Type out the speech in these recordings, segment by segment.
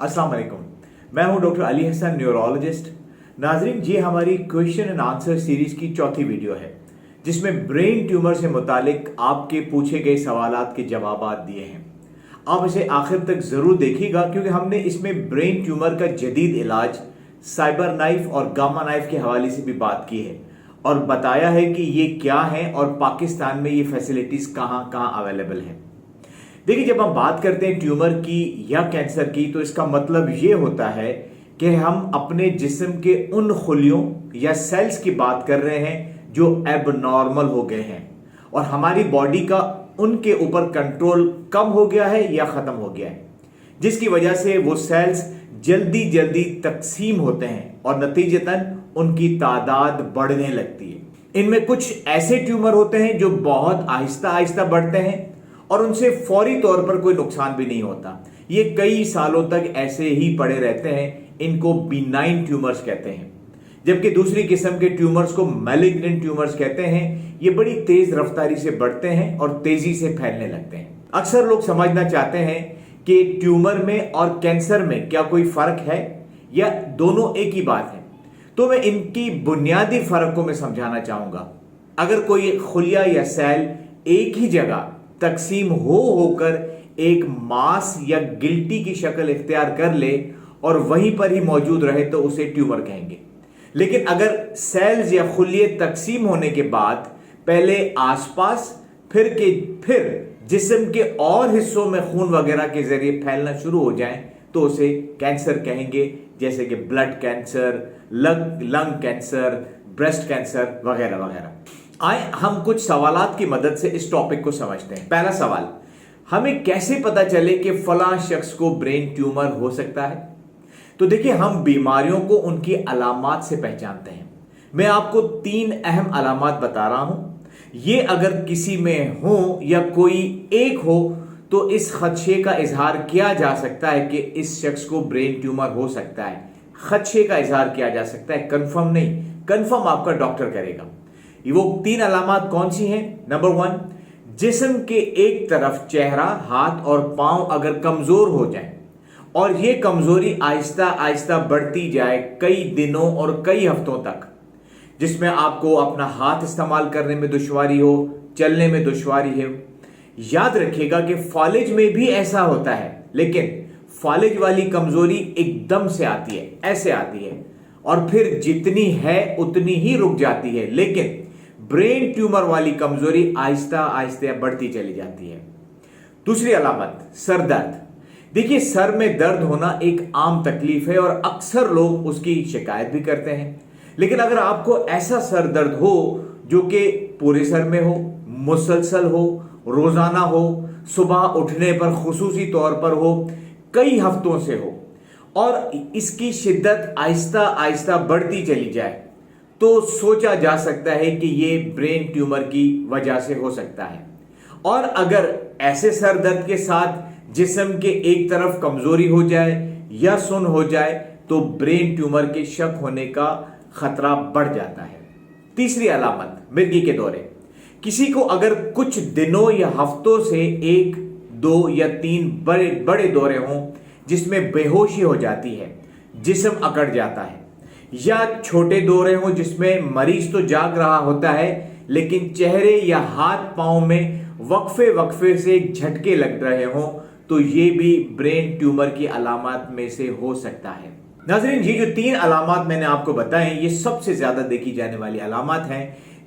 अस्सलाम वालेकुम। मैं हूं डॉक्टर अली हसन, न्यूरोलॉजिस्ट। नाजरीन, ये हमारी क्वेश्चन एंड आंसर सीरीज की चौथी वीडियो है जिसमें ब्रेन ट्यूमर से मुतालिक आपके पूछे गए सवालात के जवाब दिए हैं। आप इसे आखिर तक जरूर देखिएगा क्योंकि हमने इसमें ब्रेन ट्यूमर का जदीद इलाज साइबर नाइफ और गामा नाइफ के हवाले से भी बात की है और बताया है कि ये क्या है और पाकिस्तान में ये फैसिलिटीज कहाँ कहाँ अवेलेबल है। देखिए, जब हम बात करते हैं ट्यूमर की या कैंसर की तो इसका मतलब ये होता है कि हम अपने जिस्म के उन खुलियों या सेल्स की बात कर रहे हैं जो एबनॉर्मल हो गए हैं और हमारी बॉडी का उनके ऊपर कंट्रोल कम हो गया है या खत्म हो गया है, जिसकी वजह से वो सेल्स जल्दी जल्दी तकसीम होते हैं और नतीजतन उनकी तादाद बढ़ने लगती है। इनमें कुछ ऐसे ट्यूमर होते हैं जो बहुत आहिस्ता आहिस्ता बढ़ते हैं और उनसे फौरी तौर पर कोई नुकसान भी नहीं होता। ये कई सालों तक ऐसे ही पड़े रहते हैं। इनको बिनाइन ट्यूमर्स कहते हैं, जबकि दूसरी किस्म के ट्यूमर्स को मैलिग्नेंट ट्यूमर्स कहते हैं। ये बड़ी तेज रफ्तारी से बढ़ते हैं और तेजी से फैलने लगते हैं। अक्सर लोग समझना चाहते हैं कि ट्यूमर में और कैंसर में क्या कोई फर्क है या दोनों एक ही बात है, तो मैं इनकी बुनियादी फर्क को मैं समझाना चाहूंगा। अगर कोई खुलिया या सेल एक ही जगह तकसीम होकर एक मास या गिल्टी की शक्ल इख्तियार कर ले और वहीं पर ही मौजूद रहे तो उसे ट्यूमर कहेंगे। लेकिन अगर सेल्स या खुलिये तकसीम होने के बाद पहले आसपास फिर जिस्म के और हिस्सों में खून वगैरह के जरिए फैलना शुरू हो जाए तो उसे कैंसर कहेंगे, जैसे कि blood cancer, lung cancer, breast cancer वगैरह वगैरह। आए हम कुछ सवालात की मदद से इस टॉपिक को समझते हैं। पहला सवाल, हमें कैसे पता चले कि फलां शख्स को ब्रेन ट्यूमर हो सकता है? तो देखिए, हम बीमारियों को उनकी अलामात से पहचानते हैं। मैं आपको 3 अहम अलामात बता रहा हूं। ये अगर किसी में हो या कोई एक हो तो इस खदशे का इजहार किया जा सकता है कि इस शख्स को ब्रेन ट्यूमर हो सकता है। खदशे का इजहार किया जा सकता है, कंफर्म नहीं। कंफर्म आपका डॉक्टर करेगा। वो 3 अलामात कौन सी हैं? नंबर 1, जिस्म के एक तरफ चेहरा, हाथ और पांव अगर कमजोर हो जाए और ये कमजोरी आहिस्ता आहिस्ता बढ़ती जाए कई दिनों और कई हफ्तों तक, जिसमें आपको अपना हाथ इस्तेमाल करने में दुश्वारी हो, चलने में दुश्वारी हो। याद रखिएगा कि फालिज में भी ऐसा होता है, लेकिन फालिज वाली कमजोरी एकदम से आती है, ऐसे आती है और फिर जितनी है उतनी ही रुक जाती है। लेकिन ब्रेन ट्यूमर वाली कमजोरी आहिस्ता आहिस्ता बढ़ती चली जाती है। दूसरी अलामत, सर दर्द। देखिए, सर में दर्द होना एक आम तकलीफ है और अक्सर लोग उसकी शिकायत भी करते हैं। लेकिन अगर आपको ऐसा सर दर्द हो जो कि पूरे सर में हो, मुसलसल हो, रोजाना हो, सुबह उठने पर खुसूसी तौर पर हो, कई हफ्तों से हो और इसकी शिद्दत आहिस्ता आहिस्ता बढ़ती चली जाए, तो सोचा जा सकता है कि ये ब्रेन ट्यूमर की वजह से हो सकता है। और अगर ऐसे सर दर्द के साथ जिस्म के एक तरफ कमजोरी हो जाए या सुन्न हो जाए तो ब्रेन ट्यूमर के शक होने का खतरा बढ़ जाता है। तीसरी अलामत, मिर्गी के दौरे। किसी को अगर कुछ दिनों या हफ्तों से 1, 2 या 3 बड़े बड़े दौरे हों जिसमें बेहोशी हो जाती है, जिस्म अकड़ जाता है, या छोटे दौरे हों जिसमें मरीज तो जाग रहा होता है लेकिन चेहरे या हाथ पांव में वक्फे वक्फे से झटके लग रहे हों, तो ये भी ब्रेन ट्यूमर की अलामत में से हो सकता है। नाज़रीन, ये जो 3 अलामत मैंने आपको बताएं, ये सबसे ज्यादा देखी जाने वाली अलामत हैं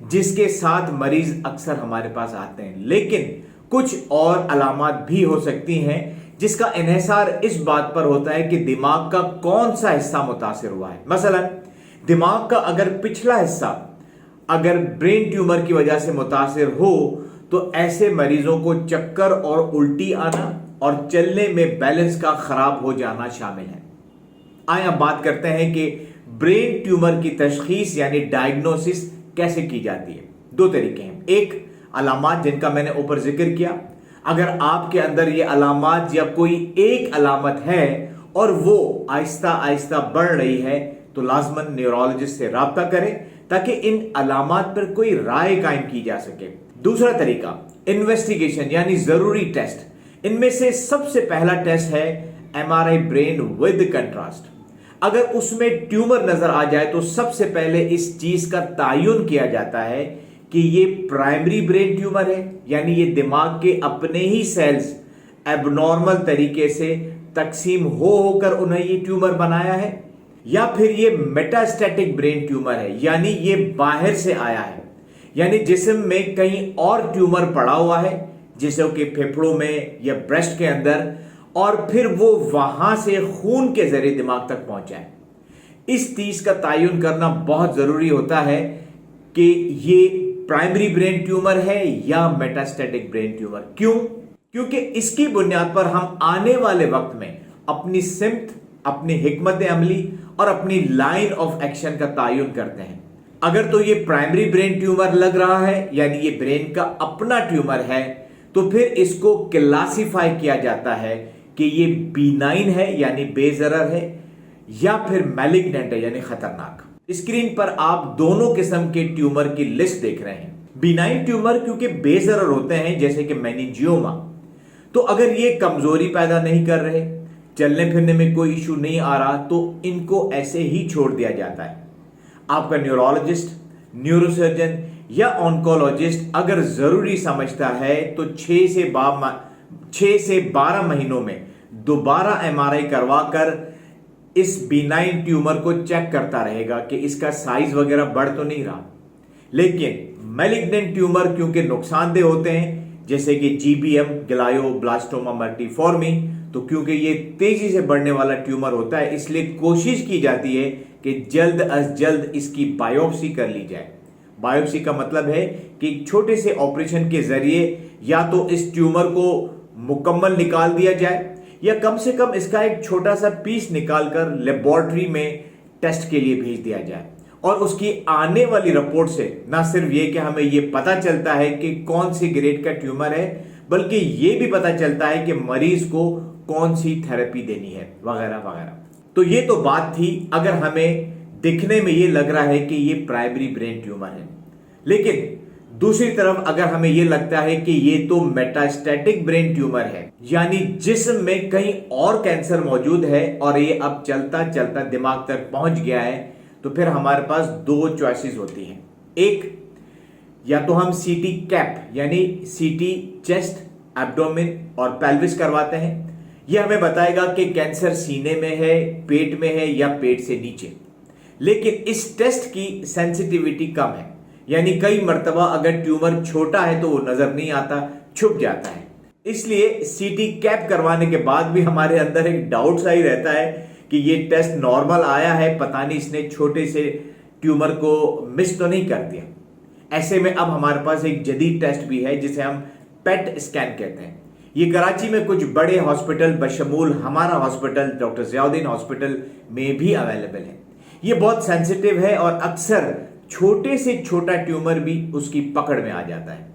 जिसके साथ मरीज अक्सर हमारे पास आते हैं। लेकिन कुछ और अलामत भी हो सकती हैं जिसका इन्हिसार इस बात पर होता है कि दिमाग का कौन सा हिस्सा मुतासिर हुआ है। मसलन, दिमाग का अगर पिछला हिस्सा अगर ब्रेन ट्यूमर की वजह से मुतासिर हो तो ऐसे मरीजों को चक्कर और उल्टी आना और चलने में बैलेंस का खराब हो जाना शामिल है। आइए अब बात करते हैं कि ब्रेन ट्यूमर की तशखीस यानी डायग्नोसिस कैसे की जाती है। 2 तरीके हैं। एक, अलामात जिनका मैंने ऊपर जिक्र किया। अगर आपके अंदर ये अलामात या कोई एक अलामत है और वो आहिस्ता आहिस्ता बढ़ रही है तो लाजमन न्यूरोलॉजिस्ट से राब्ता करें ताकि इन अलामात पर कोई राय कायम की जा सके। दूसरा तरीका, इन्वेस्टिगेशन यानी जरूरी टेस्ट। इनमें से सबसे पहला टेस्ट है MRI ब्रेन विद कंट्रास्ट। अगर उसमें ट्यूमर नजर आ जाए तो सबसे पहले इस चीज का तायुन किया जाता है कि ये प्राइमरी ब्रेन ट्यूमर है, यानी ये दिमाग के अपने ही सेल्स एबनॉर्मल तरीके से तकसीम होकर उन्हें ये ट्यूमर बनाया है, या फिर ये मेटास्टैटिक ब्रेन ट्यूमर है, यानी ये बाहर से आया है, यानी जिस्म में कहीं और ट्यूमर पड़ा हुआ है जैसे कि फेफड़ों में या ब्रेस्ट के अंदर, और फिर वो वहां से खून के जरिए दिमाग तक पहुंचा है। इस चीज का तायुन करना बहुत जरूरी होता है कि ये प्राइमरी ब्रेन ट्यूमर है या मेटास्टैटिक ब्रेन ट्यूमर। क्यों? क्योंकि इसकी बुनियाद पर हम आने वाले वक्त में अपनी सिमत, अपनी हिकमत अमली और अपनी लाइन ऑफ एक्शन का तायुन करते हैं। अगर तो ये प्राइमरी ब्रेन ट्यूमर लग रहा है, यानी ये ब्रेन का अपना ट्यूमर है, तो फिर इसको क्लासिफाई किया जाता है कि ये बीनाइन है यानी बेजरर है, या फिर मैलिग्नेंट है यानी खतरनाक। स्क्रीन पर आप दोनों किस्म के ट्यूमर की लिस्ट देख रहे हैं। बीनाइन ट्यूमर क्योंकि बेजरर होते हैं जैसे कि मेनिंजियोमा, तो अगर ये कमजोरी पैदा नहीं कर रहे, चलने फिरने में कोई इशू नहीं आ रहा, तो इनको ऐसे ही छोड़ दिया जाता है। आपका न्यूरोलॉजिस्ट, न्यूरोसर्जन या ऑन्कोलॉजिस्ट अगर जरूरी समझता है तो 6 से 12 महीनों में दोबारा MRI करवाकर इस बीनाइन ट्यूमर को चेक करता रहेगा कि इसका साइज वगैरह बढ़ तो नहीं रहा। लेकिन मैलिग्नेंट ट्यूमर क्योंकि नुकसानदेह होते हैं जैसे कि GBM ग्लायोब्लास्टोमा मल्टीफॉर्मी, तो क्योंकि ये तेजी से बढ़ने वाला ट्यूमर होता है, इसलिए कोशिश की जाती है कि जल्द अज जल्द इसकी बायोप्सी कर ली जाए। बायोप्सी का मतलब है कि छोटे से ऑपरेशन के जरिए या तो इस ट्यूमर को मुकम्मल निकाल दिया जाए या कम से कम इसका एक छोटा सा पीस निकालकर लेबोरेटरी में टेस्ट के लिए भेज दिया जाए, और उसकी आने वाली रिपोर्ट से न सिर्फ ये कि हमें ये पता चलता है कि कौन सी ग्रेड का ट्यूमर है, बल्कि ये भी पता चलता है कि मरीज को कौन सी थेरेपी देनी है वगैरह वगैरह। तो ये तो बात थी अगर हमें दिखने में ये लग रहा है कि ये प्राइमरी ब्रेन ट्यूमर है। लेकिन दूसरी तरफ अगर हमें ये लगता है कि ये तो मेटास्टैटिक ब्रेन ट्यूमर है, यानी जिस्म में कहीं और कैंसर मौजूद है और ये अब चलता चलता दिमाग तक पहुंच गया है, तो फिर हमारे पास 2 चॉइसेस होती हैं। एक, या तो हम CT कैप यानी CT चेस्ट, एब्डोमेन और पेल्विस करवाते हैं। यह हमें बताएगा कि कैंसर सीने में है, पेट में है या पेट से नीचे। लेकिन इस टेस्ट की सेंसिटिविटी कम है, यानी कई मर्तबा अगर ट्यूमर छोटा है तो वो नजर नहीं आता, छुप जाता है। इसलिए CT कैप करवाने के बाद भी हमारे अंदर एक डाउट सा ही रहता है कि ये टेस्ट नॉर्मल आया है, पता नहीं इसने छोटे से ट्यूमर को मिस तो नहीं कर दिया। ऐसे में अब हमारे पास एक जदीद टेस्ट भी है जिसे हम पेट स्कैन कहते हैं। ये कराची में कुछ बड़े हॉस्पिटल बशमूल हमारा हॉस्पिटल डॉक्टर ज़ियाउद्दीन हॉस्पिटल में भी अवेलेबल है। ये बहुत सेंसिटिव है और अक्सर छोटे से छोटा ट्यूमर भी उसकी पकड़ में आ जाता है।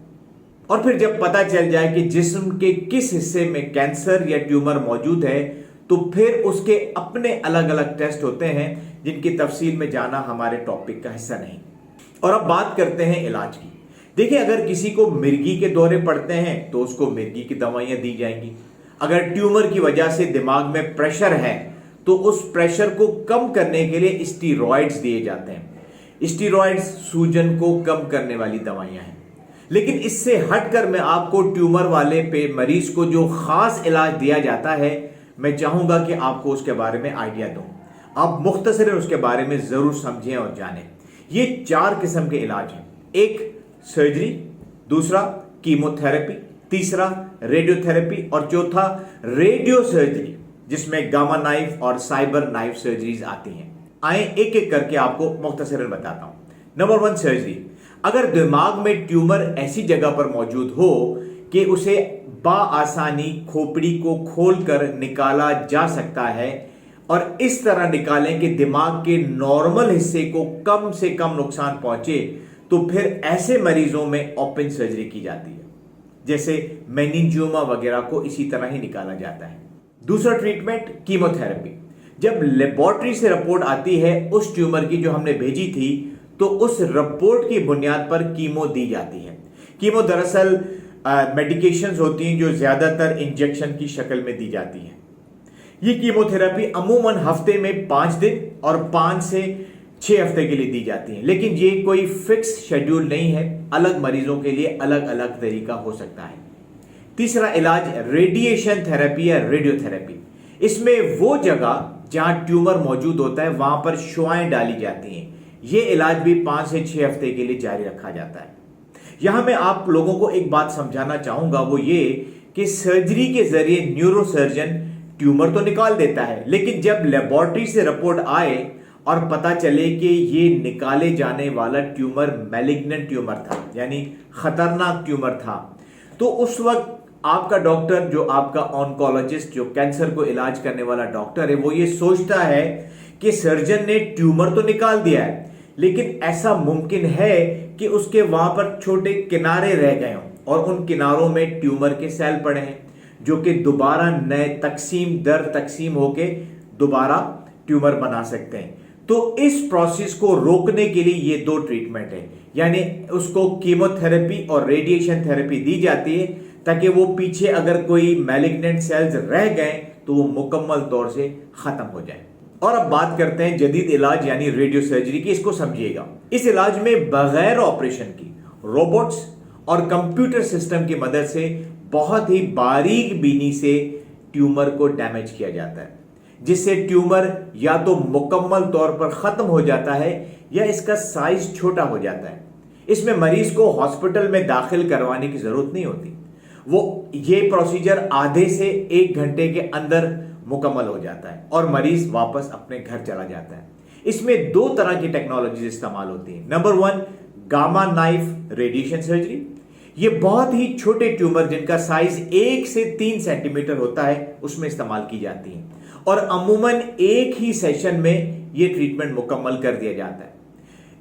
और फिर जब पता चल जाए कि जिस्म के किस हिस्से में कैंसर या ट्यूमर मौजूद है, तो फिर उसके अपने अलग अलग टेस्ट होते हैं जिनकी तफसील में जाना हमारे टॉपिक का हिस्सा नहीं। और अब बात करते हैं इलाज की। देखिए, अगर किसी को मिर्गी के दौरे पड़ते हैं तो उसको मिर्गी की दवाइयां दी जाएंगी। अगर ट्यूमर की वजह से दिमाग में प्रेशर है तो उस प्रेशर को कम करने के लिए स्टीरॉइड्स दिए जाते हैं। स्टीरॉइड्स सूजन को कम करने वाली दवाइयां हैं। लेकिन इससे हटकर मैं आपको ट्यूमर वाले मरीज को जो खास इलाज दिया जाता है, मैं चाहूंगा कि आपको उसके बारे में आइडिया दूं। आप मुख्तसरन उसके बारे में जरूर समझें और जानें। ये 4 किस्म के इलाज हैं। एक, सर्जरी, दूसरा कीमोथेरेपी, तीसरा रेडियोथेरेपी और चौथा रेडियो सर्जरी, जिसमें गामा नाइफ और साइबर नाइफ सर्जरीज आती हैं। आए एक एक करके आपको मुख्तसरन बताता हूं। Number 1, surgery. अगर दिमाग में ट्यूमर ऐसी जगह पर मौजूद हो कि उसे बाआसानी खोपड़ी को खोलकर निकाला जा सकता है और इस तरह निकालें कि दिमाग के नॉर्मल हिस्से को कम से कम नुकसान पहुंचे, तो फिर ऐसे मरीजों में ओपन सर्जरी की जाती है। जैसे मेनिंजियोमा वगैरह को इसी तरह ही निकाला जाता है। दूसरा ट्रीटमेंट, कीमोथेरेपी। जब लेबोरेटरी से रिपोर्ट आती है उस ट्यूमर की जो हमने भेजी थी, तो उस रिपोर्ट की बुनियाद पर कीमो दी जाती है। कीमो दरअसल मेडिकेशंस होती हैं जो ज्यादातर इंजेक्शन की शक्ल में दी जाती हैं। ये कीमोथेरेपी अमूमन हफ्ते में 5 दिन और 5 से 6 हफ्ते के लिए दी जाती है, लेकिन ये कोई फिक्स शेड्यूल नहीं है, अलग मरीजों के लिए अलग अलग तरीका हो सकता है। तीसरा इलाज रेडिएशन थेरेपी या रेडियोथेरेपी। इसमें वो जगह जहां ट्यूमर मौजूद होता है वहां पर शुआएं डाली जाती हैं। ये इलाज भी 5 से 6 हफ्ते के लिए जारी रखा जाता है। यहां मैं आप लोगों को एक बात समझाना चाहूंगा, वो ये कि सर्जरी के जरिए न्यूरोसर्जन ट्यूमर तो निकाल देता है, लेकिन जब लेबोरेटरी से रिपोर्ट आए और पता चले कि ये निकाले जाने वाला ट्यूमर मैलिग्नेंट ट्यूमर था, यानी खतरनाक ट्यूमर था, तो उस वक्त आपका डॉक्टर, जो आपका ऑन्कोलॉजिस्ट, जो कैंसर को इलाज करने वाला डॉक्टर है, वो ये सोचता है कि सर्जन ने ट्यूमर तो निकाल दिया है, लेकिन ऐसा मुमकिन है कि उसके वहां पर छोटे किनारे रह गए हों और उन किनारों में ट्यूमर के सेल पड़े हैं, जो कि दोबारा नए तकसीम दर तकसीम होके दोबारा ट्यूमर बना सकते हैं। तो इस प्रोसेस को रोकने के लिए ये 2 ट्रीटमेंट है, यानी उसको कीमोथेरेपी और रेडिएशन थेरेपी दी जाती है, ताकि वो पीछे अगर कोई मैलिग्नेंट सेल्स रह गए तो वो मुकम्मल तौर से खत्म हो जाए। और अब बात करते हैं जदीद इलाज यानी रेडियो सर्जरी की। इसको समझिएगा, इस इलाज में बगैर ऑपरेशन की रोबोट्स और कंप्यूटर सिस्टम की मदद से बहुत ही बारीक बीनी से ट्यूमर को डैमेज किया जाता है, जिससे ट्यूमर या तो मुकम्मल तौर पर खत्म हो जाता है या इसका साइज छोटा हो जाता है। इसमें मरीज को हॉस्पिटल में दाखिल करवाने की जरूरत नहीं होती, वो ये प्रोसीजर आधे से 1 घंटे के अंदर मुकम्मल हो जाता है और मरीज वापस अपने घर चला जाता है। इसमें 2 तरह की टेक्नोलॉजी इस्तेमाल होती है। Number 1, gamma knife radiation surgery. ये बहुत ही छोटे ट्यूमर जिनका साइज 1 से 3 सेंटीमीटर होता है उसमें इस्तेमाल की जाती है और अमूमन एक ही सेशन में ये ट्रीटमेंट मुकम्मल कर दिया जाता है।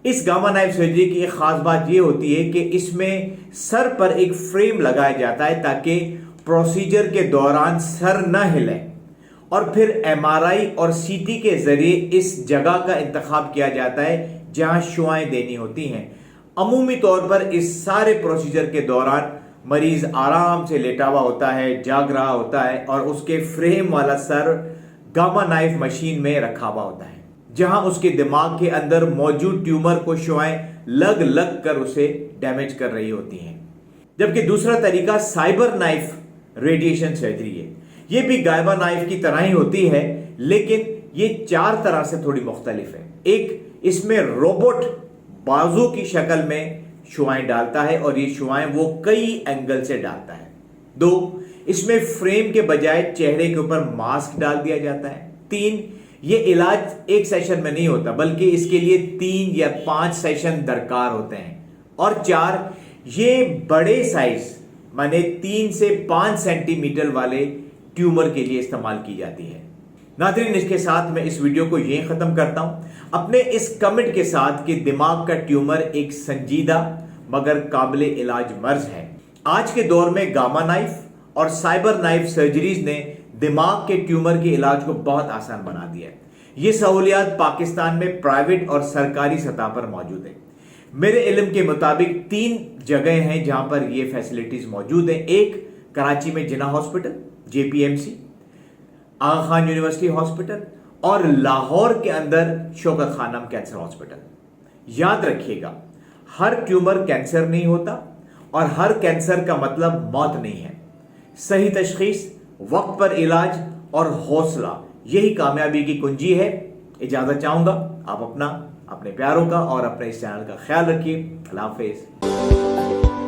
इस गामा नाइफ सर्जरी की एक खास बात यह होती है कि इसमें सर पर एक फ्रेम लगाया जाता है ताकि प्रोसीजर के दौरान सर न हिले और फिर एमआरआई और सीटी के जरिए इस जगह का इंतखाब किया जाता है जहां शुआएं देनी होती हैं। अमूमी तौर पर इस सारे प्रोसीजर के दौरान मरीज आराम से लेटा हुआ होता है, जाग रहा होता है और उसके फ्रेम वाला सर गामा नाइफ मशीन में रखा हुआ होता है, जहां उसके दिमाग के अंदर मौजूद ट्यूमर को शुआएं लग लग कर उसे डैमेज कर रही होती हैं। जबकि दूसरा तरीका साइबर नाइफ रेडिएशन सर्जरी है। यह भी गामा नाइफ की तरह ही होती है, लेकिन ये 4 तरह से थोड़ी मुख्तलिफ है। एक, इसमें रोबोट बाजू की शक्ल में शुआएं डालता है और ये शुआएं वो कई एंगल से डालता है। 2, इसमें फ्रेम के बजाय चेहरे के ऊपर मास्क डाल दिया जाता है। 3, ये इलाज एक सेशन में नहीं होता, बल्कि इसके लिए 3 या 5 सेशन दरकार होते हैं। और 4, ये बड़े साइज माने 3 से 5 सेंटीमीटर वाले ट्यूमर के लिए इस्तेमाल की जाती है। नाज़रीन, इसके साथ मैं इस वीडियो को यहीं खत्म करता हूं, अपने इस कमेंट के साथ कि दिमाग का ट्यूमर एक संजीदा मगर काबिल इलाज मर्ज है। आज के दौर में गामा नाइफ और साइबर नाइफ सर्जरीज ने दिमाग के ट्यूमर के इलाज को बहुत आसान बना दिया है। ये सहूलियात पाकिस्तान में प्राइवेट और सरकारी सतह पर मौजूद है। मेरे इल्म के मुताबिक 3 जगह हैं जहां पर ये फैसिलिटीज मौजूद हैं। एक, कराची में जिना हॉस्पिटल JPMC, आगा खान यूनिवर्सिटी हॉस्पिटल और लाहौर के अंदर शौकत खानम कैंसर हॉस्पिटल। याद रखिएगा, हर ट्यूमर कैंसर नहीं होता और हर कैंसर का मतलब मौत नहीं है। सही तशखीस, वक्त पर इलाज और हौसला, यही कामयाबी की कुंजी है। इजाजत चाहूंगा, आप अपना, अपने प्यारों का और अपने इस चैनल का ख्याल रखिए। अल्लाह हाफिज।